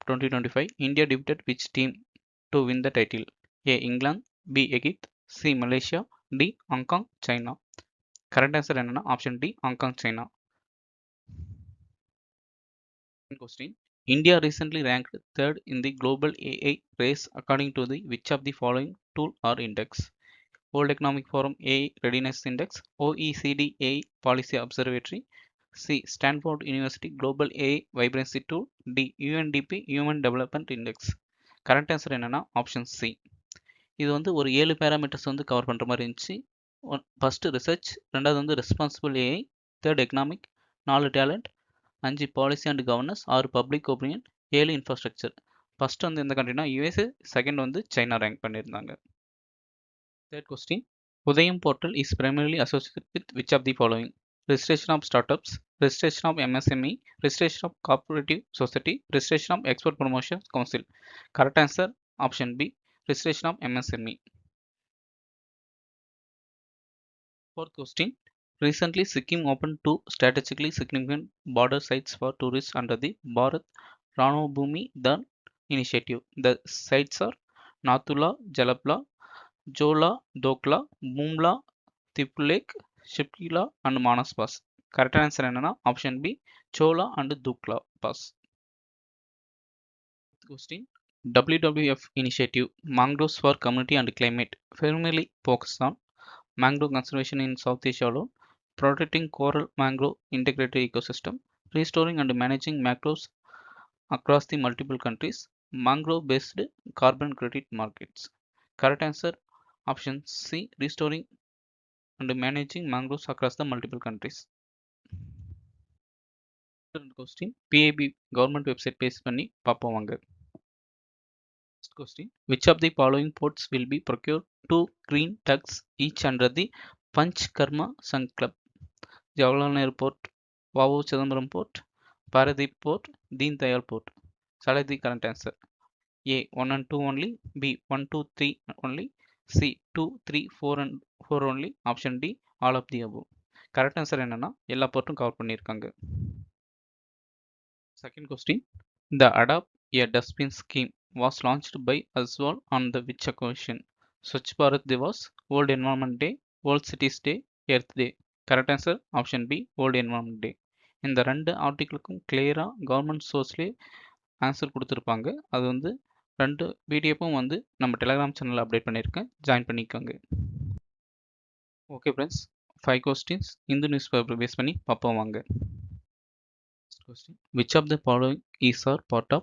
2025, India defeated which team to win the title? A. England, B. Egypt, C. Malaysia, D. Hong Kong, China. Correct answer என்னன்னா option D, Hong Kong, China. Question. India recently ranked third in the global AI race according to the which of the following tool or index? World Economic Forum AI Readiness Index, OECD AI Policy Observatory, C. Stanford University Global AI Vibrancy Tool, D. UNDP Human Development Index. Correct answer என்னன்னா option C. இது வந்து ஒரு 7 parameters வந்து cover பண்ணுற மாதிரி இருந்துச்சு. First research, ரெண்டாவது வந்து responsible AI, third economic, 4 talent, 5 policy and governance, 6 public opinion, 7 infrastructure. First வந்து எந்த கண்ட்ரினா யூஎஸ்ஏ, செகண்ட் வந்து சைனா ரேங்க் பண்ணியிருந்தாங்க. Third question. Udayam portal is primarily associated with which of the following? Registration of startups, registration of MSME, registration of cooperative society, registration of export promotion council. Correct answer option B, registration of MSME. Fourth question. Recently, Sikkim opened 2 strategically significant border sites for tourists under the Bharat Ranobhumi Dan initiative. The sites are Nathula, Jalapla, Jola, Dokla, Bumla, Tipulek, Shipkila and Manas Pass. Correct answer என்னன்னா option B, Chola and Dukla Pass. Question. WWF initiative Mangroves for Community and Climate primarily focused on mangrove conservation in South Asia alone, protecting coral mangrove integrated ecosystem, restoring and managing mangroves across the multiple countries, mangrove based carbon credit markets. Correct answer option C, restoring and managing mangroves across the multiple countries. Question. PIB government website base பண்ணி பார்ப்போம் வாங்க. First question. Which of the following ports will be procured 2 green tugs each under the Panchkarma Sangh Club? Jawaharlal Nehru Port, Vavu Chidambaram Port, Paradeep Port, Deen Dayal Port. Select the correct answer. A 1 and 2 only, B 1, 2, 3 only, C 2, 3, 4 and 4 only, option D all of the above. Correct answer என்னன்னா எல்லா போர்ட்டும் cover பண்ணியிருக்காங்க. Second question. The Adopt a Dustbin scheme was launched by Oswald on the which occasion? Swachh Bharat Divas, World Environment Day, World Cities Day, Earth Day. Correct answer option B, World Environment Day. இந்த ரெண்டு ஆர்டிக்கிளுக்கும் கிளியராக government சோர்ஸ்லேயே answer கொடுத்துருப்பாங்க. அது வந்து ரெண்டு பிடிஎஃப்பும் வந்து நம்ம Telegram சேனலில் அப்டேட் பண்ணியிருக்கேன், ஜாயின் பண்ணிக்கோங்க. Okay friends, 5 questions Hindu news paper base பண்ணி பார்ப்போம் வாங்க. Question. Which of the following is or part of